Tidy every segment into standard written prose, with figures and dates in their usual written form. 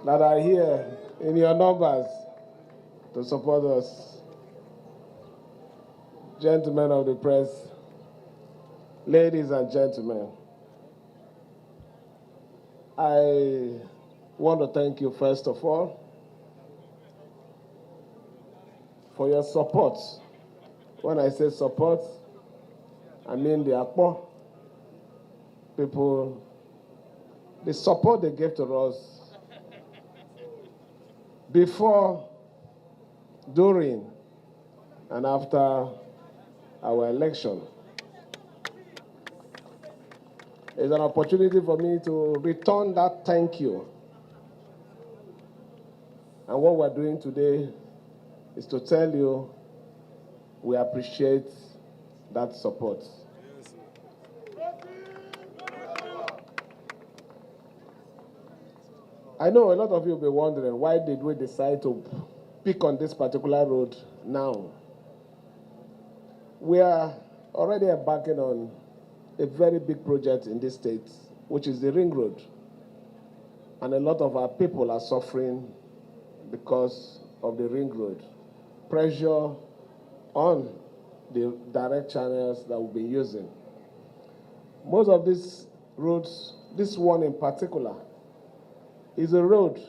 that are here in your numbers to support us. Gentlemen of the press, ladies and gentlemen, I want to thank you first of all for your support. When I say support, I mean the Akpo people, the support they gave to us before, during, and after our election. It's an opportunity for me to return that thank you. And what we're doing today is to tell you we appreciate that support. I know a lot of you will be wondering, why did we decide to pick on this particular road now? We are already embarking on a very big project in this state, which is the Ring Road. And a lot of our people are suffering because of the Ring Road. Pressure on the direct channels that we'll be using. Most of these roads, this one in particular, is a road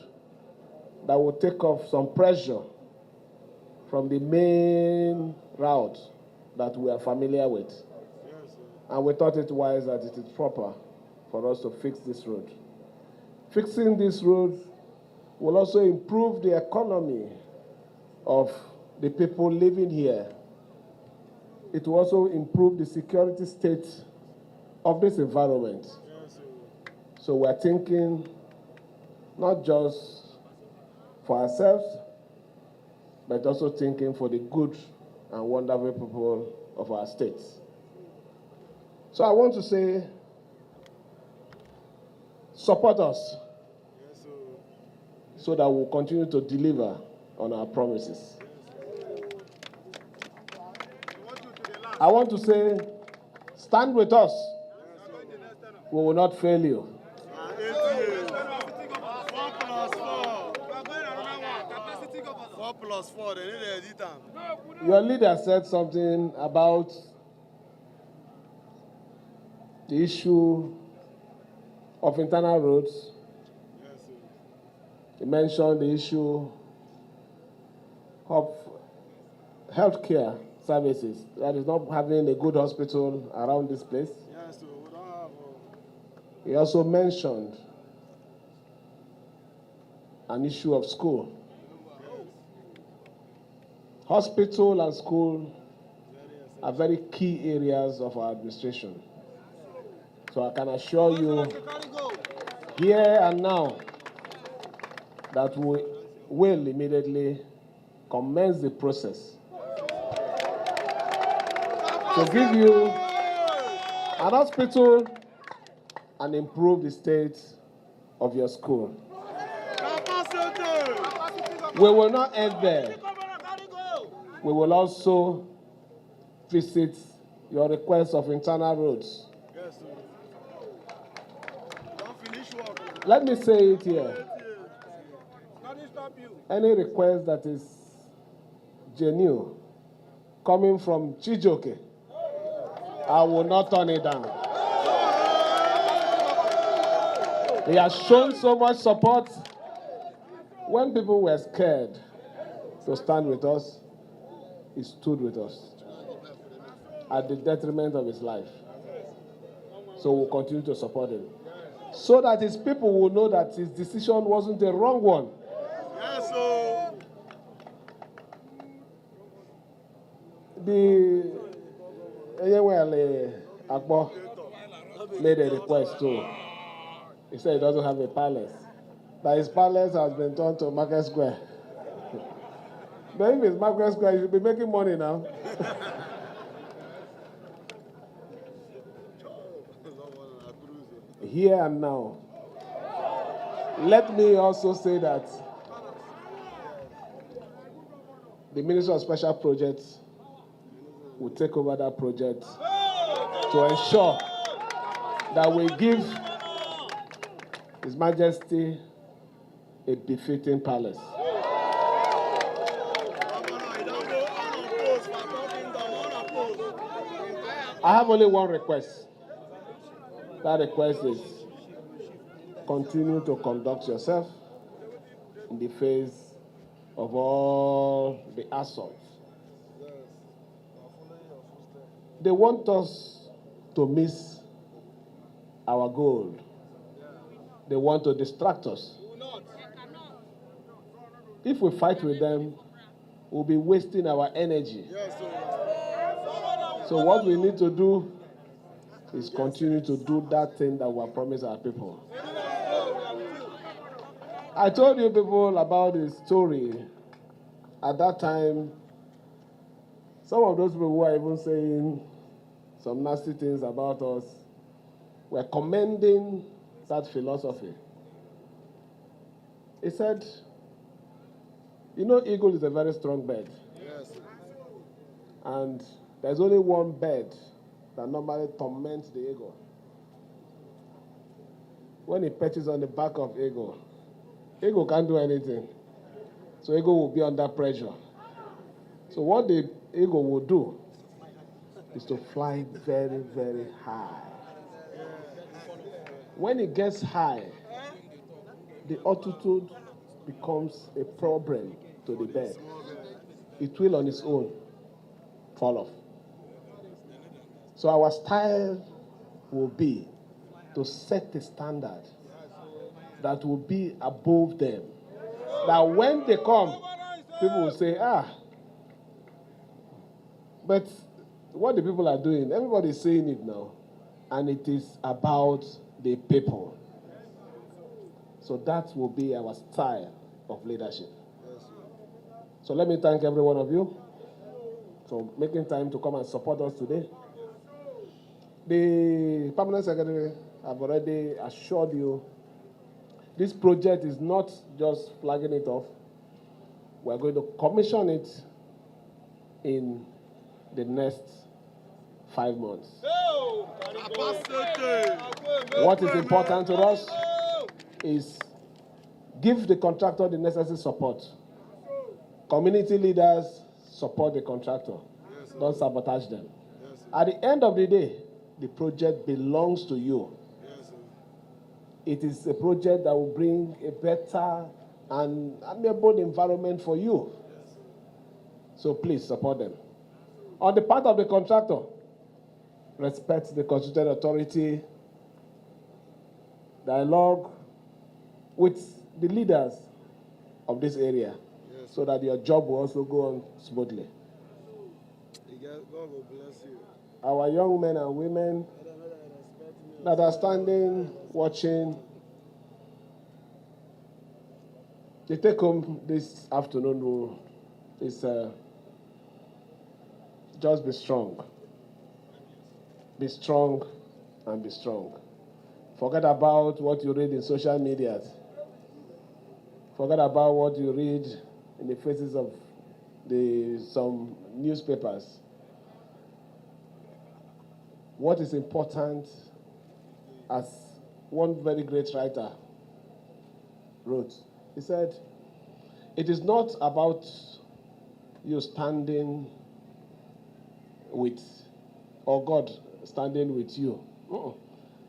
that will take off some pressure from the main route that we are familiar with. And we thought it wise that it is proper for us to fix this road. Fixing this road will also improve the economy of the people living here. It will also improve the security state of this environment. So we're thinking not just for ourselves, but also thinking for the good and wonderful people of our states. So I want to say, support us so that we'll continue to deliver on our promises. I want to say, stand with us. We will not fail you. Your leader said something about the issue of internal roads. He mentioned the issue of healthcare services, that is not having a good hospital around this place. He also mentioned an issue of school. Hospital and school are very key areas of our administration. So I can assure you here and now that we will immediately commence the process to give you an hospital and improve the state of your school. We will not end there. We will also visit your request of internal roads. Let me say it here. Any request that is genuine, coming from Chijoke, I will not turn it down. He has shown so much support. When people were scared to stand with us, he stood with us at the detriment of his life. So we'll continue to support him, so that his people will know that his decision wasn't the wrong one. Yes, sir. The Akbo made a request too. He said he doesn't have a palace. That his palace has been turned to Market Square. But if it's Market Square, you should be making money now. Here and now. Let me also say that the Minister of Special Projects will take over that project to ensure that we give His Majesty a befitting palace. I have only one request. That request is continue to conduct yourself in the face of all the assaults. They want us to miss our goal. They want to distract us. If we fight with them, we'll be wasting our energy. So what we need to do is continue to do that thing that we have promised our people. I told you people about the story. At that time, some of those people who are even saying some nasty things about us were commending that philosophy. He said, you know, eagle is a very strong bird. Yes. And there's only one bird that normally torments the eagle. When he perches on the back of eagle can't do anything. So eagle will be under pressure. So what the eagle will do is to fly very, very high. When it gets high, the altitude becomes a problem to the bird. It will on its own fall off. So our style will be to set a standard that will be above them. That when they come, people will say, but what the people are doing, everybody is saying it now, and it is about the people. So that will be our style of leadership. So let me thank every one of you for making time to come and support us today. The Permanent Secretary have already assured you this project is not just flagging it off. We're going to commission it in the next 5 months. What is important to us is give the contractor the necessary support. Community leaders support the contractor. Yes, don't sabotage them. Yes, at the end of the day, the project belongs to you. Yes, it is a project that will bring a better and amiable environment for you. Yes, so please support them. On the part of the contractor, respect the constituted authority, dialogue with the leaders of this area, yes, so that your job will also go on smoothly. God will bless you. Our young men and women that are standing, watching, the take home this afternoon is just be strong. Be strong and be strong. Forget about what you read in social media. Forget about what you read in the faces of some newspapers. What is important, as one very great writer wrote, he said, it is not about you standing with, or God standing with you.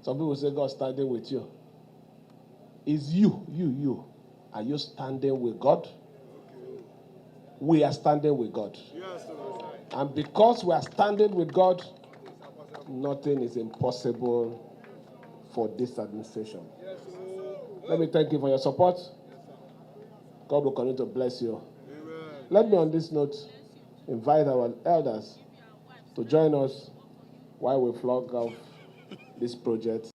Some people say God standing with you. It's you. Are you standing with God? We are standing with God. And because we are standing with God, nothing is impossible for this administration. Let me thank you for your support. God will continue to bless you. Let me on this note invite our elders to join us while we flog off this project.